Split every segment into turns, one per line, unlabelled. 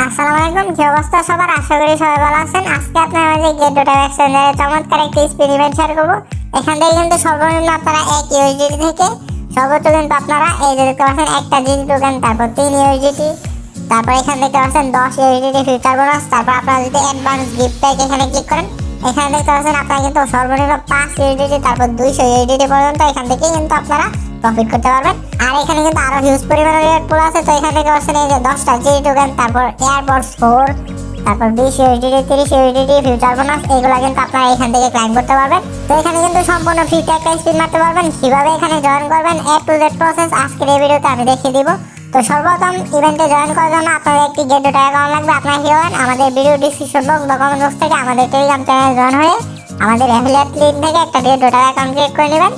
আসসালামু আলাইকুম, কি অবস্থা সবার? আশা করি সবাই ভালো আছেন। আজকে আপনার মাঝে গেট ডট এক্সচেঞ্জের চমৎকার একটি এক্সপেরিমেন্ট শেয়ার করব। এখান থেকে কিন্তু সর্বনিম্ন আপনারা 1 ইউএসডিটি থেকে সর্বোচ্চ কিন্তু আপনারা এই যে দেখতে পাচ্ছেন একটা জিটি টোকেন, তারপর 3 ইউএসডিটি, তারপর এখান দেখতে পাচ্ছেন 10 ইউএসডিটি ফিউচার বোনাস, তারপর আপনারা যদি অ্যাডভান্স গিফট প্যাক এখানে ক্লিক করেন, এখানে দেখতে পাচ্ছেন আপনারা কিন্তু সর্বনিম্ন 5 ইউএসডিটি তারপর 200 ইউএসডিটি পর্যন্ত এখান থেকে কিন্তু আপনারা প্রফিট করতে পারবেন। আর এখানে কিন্তু আরো হিউজ পরিমাণে রেট পুল আছে। তো এখান থেকে পাচ্ছেন এই যে 10টা জিটি টোকেন, তারপর এয়ারপডস 4, তারপর 20 ইউএসডিটি, 30 ইউএসডিটি ফিউচার বোনাস, এগুলো কিন্তু আপনারা এখান থেকে ক্লাইম করতে পারবেন। তো এখানে কিন্তু সম্পূর্ণ ফ্রিতে একটা স্পিন মারতে পারবেন। কিভাবে এখানে জয়েন করবেন এ টু জেড প্রসেস আজকের এই ভিডিওতে আমি দেখিয়ে দিব। তো সর্বপ্রথম ইভেন্টে জয়েন করার জন্য আপনাদের একটি গেট ডট অ্যাকাউন্ট লাগবে। আপনারা কি করবেন, আমাদের ভিডিও ডিসক্রিপশন বক্স বা কমেন্ট বক্স থেকে আমাদের টেলিগ্রাম চ্যানেলে জয়েন হয়ে আমাদের অ্যাফিলিয়েট লিংক থেকে একটা গেট ডট অ্যাকাউন্ট ক্রিয়েট করে নেবেন।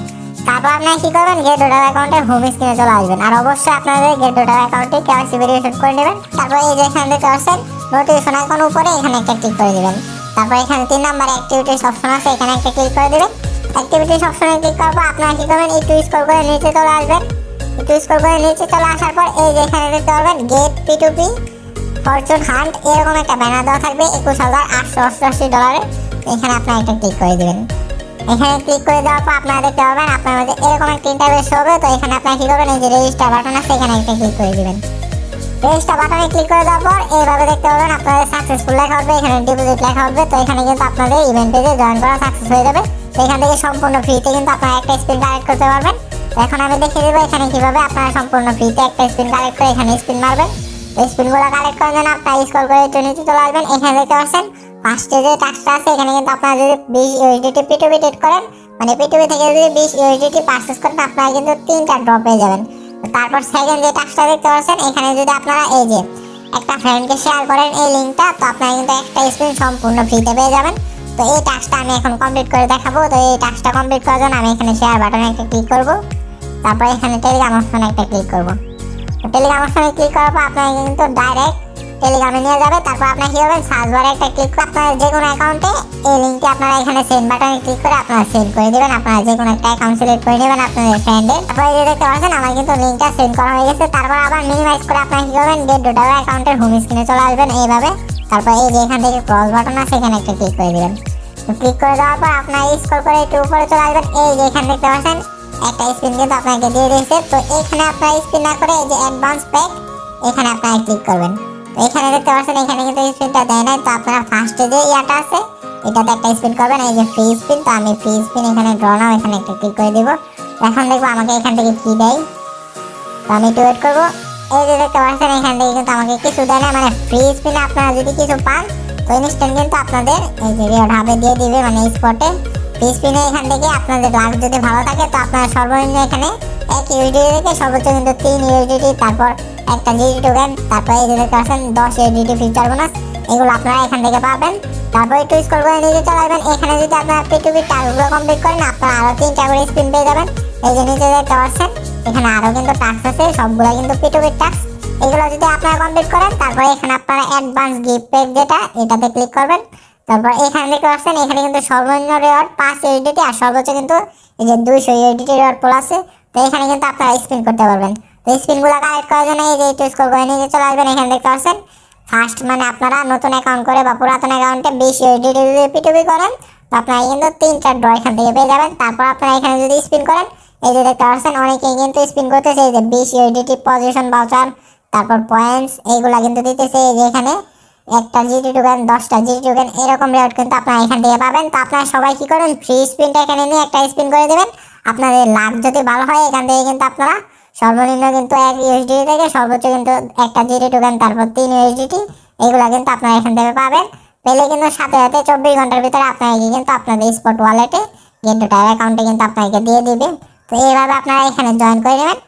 তারপর আপনারা কি করবেন, গেট ডট অ্যাকাউন্টের হোম স্ক্রিনে চলে আসবেন। আর অবশ্যই আপনাদের গেট ডট অ্যাকাউন্টে কেওয়াইসি ভেরিফিকেশন করে নেবেন। তারপর এই যে এখানে দেখতে পাচ্ছেন নোটিফিকেশন আইকন উপরে, এখানে একটা ক্লিক করে দিবেন। তারপর এখানে 3 নাম্বার অ্যাক্টিভিটিস অপশন আছে, এখানে একটা ক্লিক করে দিবেন। অ্যাক্টিভিটিস অপশনে ক্লিক করার পর আপনারা কি করবেন, একটু স্ক্রল করে নিচে চলে আসবেন। একটু স্ক্রল করে নিচে চলে আসার পর এই যে এখানে দেখতে পাবেন গেট P2P ফরচুন হান্ট, এরকম একটা ব্যানার দেওয়া থাকবে $21,888। এখানে আপনারা একটা ক্লিক করে দিবেন। এখানে ক্লিক করে দেওয়ার পর আপনারা দেখতে পাবেন আপনার মধ্যে এরকম একটা ইন্টারফেস হবে। তো এখানে আপনারা কি করবেন, এই যে রেজিস্টার বাটন আছে, এখানে একটা ক্লিক করে দিবেন। রেজিস্টার বাটনে ক্লিক করে দেওয়ার পর এইভাবে দেখতে পাবেন আপনাদের সাকসেসফুল লেখা হবে, এখানে ডিপোজিট লেখা হবে। তো এখানে কিন্তু আপনাদের ইভেন্ট পেজে জয়েন করা সাকসেস হয়ে যাবে। তো এখান থেকে সম্পূর্ণ ফ্রিতে কিন্তু আপনারা একটা স্পিন কালেক্ট করতে পারবেন। এখন আমি দেখিয়ে দেবো এখানে কিভাবে আপনারা সম্পূর্ণ ফ্রিতে একটা স্পিন কালেক্ট করে এখানে স্পিন মারবেন। তো স্পিনগুলো কালেক্ট করার জন্য আপনারা স্ক্রল করে একটু নিচে চলে আসবেন। এখানে দেখতে পাচ্ছেন ফার্স্টে যে টাস্কটা আছে, এখানে কিন্তু আপনারা যদি 20 ইউএসডিটি P2P ট্রেড করেন, মানে P2P থেকে যদি 20 ইউএসডিটি পারচেজ করেন, আপনারা কিন্তু 3টা ড্রপ পেয়ে যাবেন। তারপর সেকেন্ড যে টাস্কটা দেখতে পাচ্ছেন, এখানে যদি আপনারা এই যে একটা ফ্রেন্ডকে শেয়ার করেন এই লিংকটা, তো আপনারা কিন্তু একটা স্পিন সম্পূর্ণ ফ্রিতে পেয়ে যাবেন। তো এই টাস্কটা আমি এখন কমপ্লিট করে দেখাবো। তো এই টাস্কটা কমপ্লিট করার জন্য আমি এখানে শেয়ার বাটনে একটা ক্লিক করব। তারপর এখানে টেলিগ্রাম অপশনে একটা ক্লিক করব। তো টেলিগ্রাম অপশনে ক্লিক করার পর আপনারা কিন্তু ডাইরেক্ট টেলিগ্রামে নিয়ে যাবে। তারপর আপনারা কি করবেন, সার্চ বারে একটা ক্লিক করে আপনারা যে কোনো অ্যাকাউন্টে এই লিংকটি আপনারা এখানে সেন্ড বাটনে ক্লিক করে আপনারা সেন্ড করে দিবেন। আপনারা যে কোনো একটা অ্যাকাউন্ট সিলেক্ট করে নেবেন আপনাদের ফ্রেন্ডের। তারপর এই যে দেখতে পাচ্ছেন আমার কিন্তু লিংকটা সেন্ড করা হয়ে গেছে। তারপর আবার মিনিমাইজ করে আপনারা কি করবেন, গেট ডট অ্যাকাউন্টের হোম স্ক্রিনে চলে আসবেন এইভাবে। তারপর এই যে এখান থেকে ক্রস বাটন আছে, এখানে একটা ক্লিক করে দিবেন। তো ক্লিক করে দেওয়ার পর আপনারা স্ক্রল করে একটু উপরে চলে আসবেন। এই যে এখানে দেখতে পাচ্ছেন একটা স্পিন কিন্তু আপনাকে দিয়ে দিয়েছে। তো এখানে আপনারা স্পিন না করে এই যে অ্যাডভান্স প্যাক, এখানে আপনারা ক্লিক করবেন। তো এখানে দেখতে পাচ্ছেন এখানে কিন্তু স্পিনটা দেয় নাই। তো আপনারা ফার্স্টে যে ইয়াটা আছে এটাতে একটা স্পিন করবেন, এই যে ফ্রি স্পিন। তো আমি ফ্রি স্পিন এখানে ড্র নাও, এখানে একটা ক্লিক করে দিব। এখন দেখবো আমাকে এখান থেকে কি দেয়। তো আমি একটু ওয়েট করবো। এই যে দেখতে পাচ্ছেন এখান থেকে কিন্তু আমাকে কিছু দেয় না, মানে ফ্রি স্পিনে আপনারা যদি কিছু পান তো ইনস্ট্যান্ট কিন্তু আপনাদের এই যে রিওয়ার্ড হাবে দিয়ে দিবে, মানে স্পটে। ফ্রি স্পিনে এখান থেকে আপনাদের লাভ যদি ভালো থাকে তো আপনারা সর্বনিম্ন এখানে 1 ইউএসডিটি থেকে সর্বোচ্চ কিন্তু 3 ইউএসডিটি, তারপর একটা জিটি টোকেন, তারপর এই যে দেখতে পাচ্ছেন 10 ইউএসডিটি ফিউচার বোনাস, এগুলো আপনারা এখান থেকে পাবেন। তারপর একটু স্ক্রল করে নিচে চলে আসবেন। এখানে যদি আপনারা P2P টাস্কগুলো কমপ্লিট করেন আপনারা আরো 3টা করে স্পিন পেয়ে যাবেন। এই যে নিচে দেখতে পাচ্ছেন এখানে আরো কিন্তু টাস্ক আছে, সবগুলো কিন্তু P2P টাস্ক। এগুলো যদি আপনারা কমপ্লিট করেন তারপর এখানে আপনারা অ্যাডভান্স গিফট প্যাক যেটা, এটাতে ক্লিক করবেন। তারপর এখানে দেখতে পাচ্ছেন এখানে কিন্তু সর্বনিম্ন রিওয়ার্ড 5 ইউএসডিটি আর সর্বোচ্চ কিন্তু এই যে 200 ইউএসডিটি রিওয়ার্ড পুল আছে। তো এখানে কিন্তু আপনারা স্পিন করতে পারবেন। তো স্পিনগুলো কালেক্ট করার জন্য এই যে একটু স্ক্রল করে নিচে চলে আসবেন। এখানে দেখতে পাচ্ছেন ফার্স্ট, মানে আপনারা নতুন অ্যাকাউন্ট করে বা পুরাতন অ্যাকাউন্টে 20 ইউএসডিটি যদি P2P করেন তো আপনারা কিন্তু 3টা ড্র এখান থেকে পেয়ে যাবেন। তারপর আপনারা এখানে যদি স্পিন করেন এই যে দেখতে পাচ্ছেন অনেকেই কিন্তু স্পিন করতেছে, এই যে 20 ইউএসডিটি পজিশন ভাউচার, তারপর পয়েন্টস এইগুলা কিন্তু দিতেছে। এই যে এখানে একটা জিটি টোকেন, 10টা জিটি টোকেন, এরকম রেওয়ার্ড কিন্তু আপনারা এখান থেকে পাবেন। তো আপনারা সবাই কি করেন, ফ্রি স্পিনটা এখানে নিয়ে একটা স্পিন করে দেবেন। আপনাদের লাভ যদি ভালো হয় এখান থেকে কিন্তু আপনারা সর্বনিম্ন কিন্তু 1 ইউএসডিটি থেকে সর্বোচ্চ কিন্তু একটা জিটি টোকেন, তারপর 3 ইউএসডিটি, এগুলা কিন্তু আপনারা এখান থেকে পাবেন। পেলে কিন্তু সাথে সাথে 24 ঘন্টার ভিতরে আপনাকে কিন্তু আপনাদের স্পট ওয়ালেটে গেট ডট অ্যাকাউন্টে কিন্তু আপনাকে দিয়ে দিবে। তো এইভাবে আপনারা এখানে জয়েন করে নেবেন।